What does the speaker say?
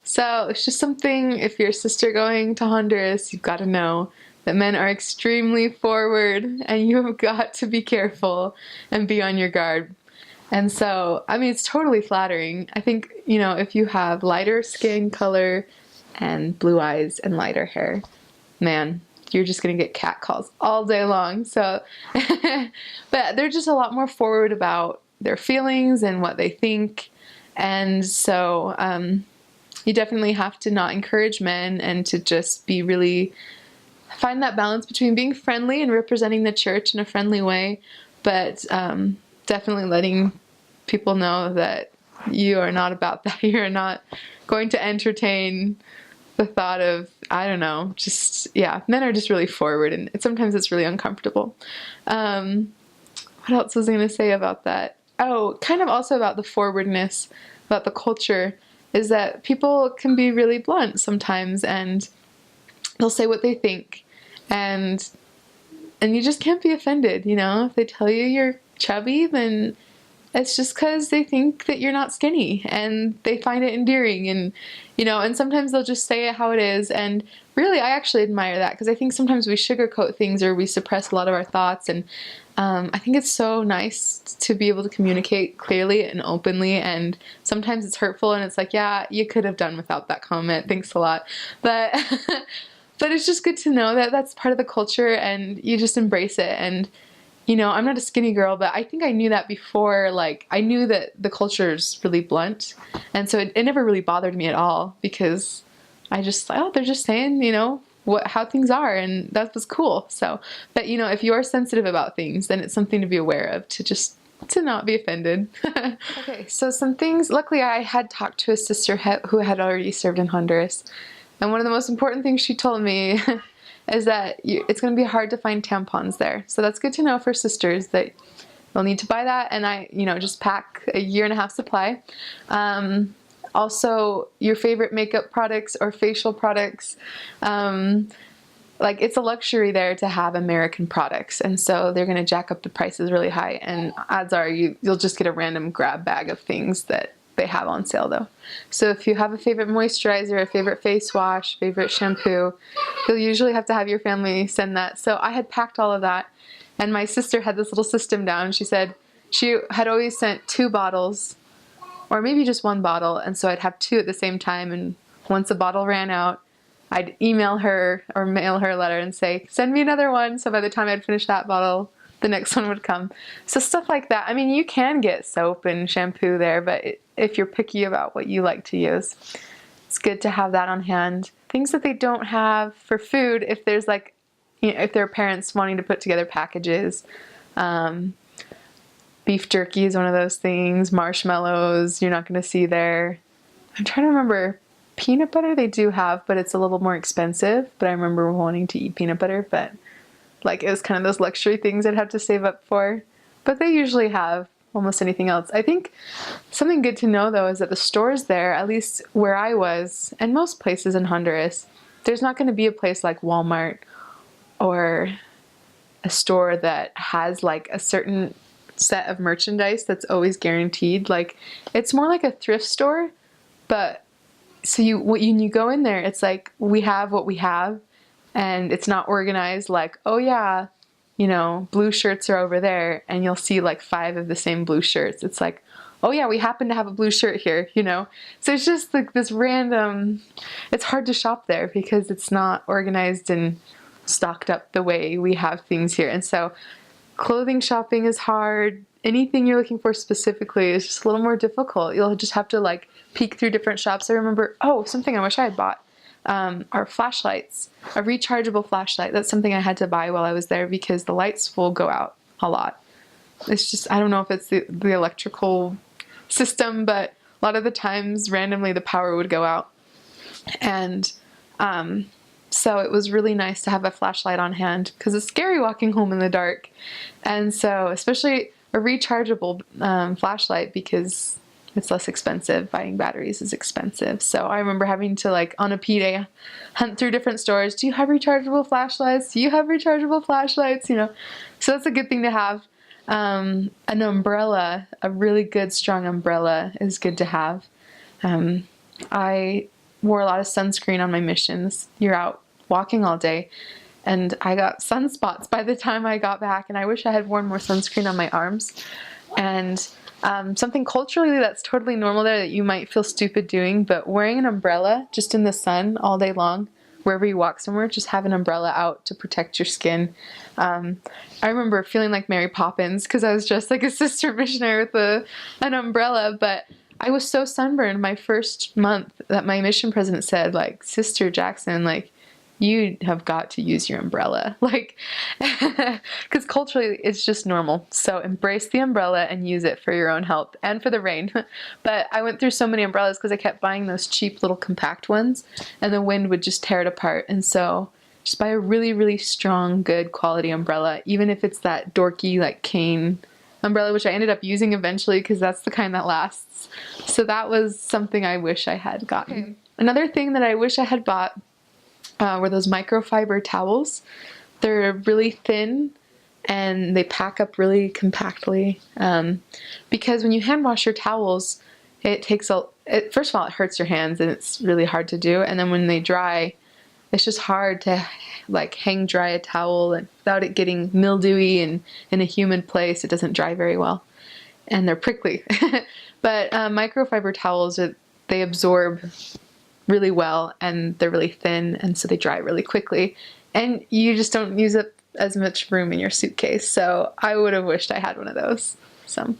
So it's just something, if you're a sister going to Honduras, you've got to know that men are extremely forward and you have got to be careful and be on your guard. And so, I mean, it's totally flattering. I think, if you have lighter skin color and blue eyes and lighter hair, man, you're just gonna get catcalls all day long. So, but they're just a lot more forward about their feelings and what they think. And so, you definitely have to not encourage men and to just be really find that balance between being friendly and representing the church in a friendly way, but definitely letting people know that you are not about that. You're not going to entertain the thought of, I don't know, just, yeah, men are just really forward and sometimes it's really uncomfortable. What else was I going to say about that? Oh, kind of also about the forwardness, about the culture, is that people can be really blunt sometimes and they'll say what they think. And you just can't be offended, If they tell you you're chubby, then it's just because they think that you're not skinny and they find it endearing and sometimes they'll just say it how it is. And really, I actually admire that because I think sometimes we sugarcoat things or we suppress a lot of our thoughts. And I think it's so nice to be able to communicate clearly and openly. And sometimes it's hurtful and it's like, yeah, you could have done without that comment. Thanks a lot. But, but it's just good to know that that's part of the culture and you just embrace it. And I'm not a skinny girl, but I think I knew that before. Like, I knew that the culture is really blunt. And so it never really bothered me at all because I just thought, oh, they're just saying, how things are. And that was cool. So, but if you're sensitive about things, then it's something to be aware of, to not be offended. Okay, so some things, luckily I had talked to a sister who had already served in Honduras. And one of the most important things she told me is that it's going to be hard to find tampons there. So that's good to know for sisters that they'll need to buy that. And I, just pack a 1.5-year supply. Also, your favorite makeup products or facial products. It's a luxury there to have American products. And so they're going to jack up the prices really high. And odds are you'll just get a random grab bag of things that they have on sale though. So if you have a favorite moisturizer, a favorite face wash, favorite shampoo, you'll usually have to have your family send that. So I had packed all of that and my sister had this little system down. She said she had always sent 2 bottles or maybe just 1 bottle. And so I'd have 2 at the same time. And once a bottle ran out, I'd email her or mail her a letter and say, send me another one. So by the time I'd finish that bottle, the next one would come. So stuff like that. I mean, you can get soap and shampoo there, but if you're picky about what you like to use, it's good to have that on hand. Things that they don't have for food, if there's if there are parents wanting to put together packages, beef jerky is one of those things, marshmallows you're not going to see there. I'm trying to remember, peanut butter they do have, but it's a little more expensive, but I remember wanting to eat peanut butter, but it was kind of those luxury things I'd have to save up for. But they usually have almost anything else. I think something good to know, though, is that the stores there, at least where I was, and most places in Honduras, there's not going to be a place like Walmart or a store that has a certain set of merchandise that's always guaranteed. It's more like a thrift store, but so when you go in there, it's we have what we have. And it's not organized oh yeah, blue shirts are over there and you'll see 5 of the same blue shirts. It's oh yeah, we happen to have a blue shirt here, So it's just this random, it's hard to shop there because it's not organized and stocked up the way we have things here. And so clothing shopping is hard. Anything you're looking for specifically is just a little more difficult. You'll just have to peek through different shops. I remember, something I wish I had bought. Are flashlights, a rechargeable flashlight. That's something I had to buy while I was there because the lights will go out a lot. It's just, I don't know if it's the electrical system, but a lot of the times randomly the power would go out. And so it was really nice to have a flashlight on hand because it's scary walking home in the dark. And so especially a rechargeable flashlight because it's less expensive. Buying batteries is expensive. So I remember having to on a P-Day hunt through different stores. Do you have rechargeable flashlights? Do you have rechargeable flashlights? So that's a good thing to have. An umbrella, a really good strong umbrella is good to have. I wore a lot of sunscreen on my missions. You're out walking all day, and I got sunspots by the time I got back, and I wish I had worn more sunscreen on my arms. And something culturally that's totally normal there that you might feel stupid doing, but wearing an umbrella just in the sun all day long, wherever you walk somewhere, just have an umbrella out to protect your skin. I remember feeling like Mary Poppins because I was dressed like a sister missionary with an umbrella, but I was so sunburned my first month that my mission president said, like, Sister Jackson, like, you have got to use your umbrella. Like, because culturally it's just normal. So embrace the umbrella and use it for your own health and for the rain. But I went through so many umbrellas because I kept buying those cheap little compact ones and the wind would just tear it apart. And so just buy a really, really strong, good quality umbrella, even if it's that dorky, like, cane umbrella, which I ended up using eventually because that's the kind that lasts. So that was something I wish I had gotten. Okay. Another thing that I wish I had bought were those microfiber towels. They're really thin and they pack up really compactly, because when you hand wash your towels, it takes first of all, it hurts your hands and it's really hard to do, and then when they dry, it's just hard to like hang dry a towel and without it getting mildewy and in a humid place. It doesn't dry very well, and they're prickly. But microfiber towels, they absorb really well and they're really thin, and so they dry really quickly, and you just don't use up as much room in your suitcase. So I would have wished I had one of those. So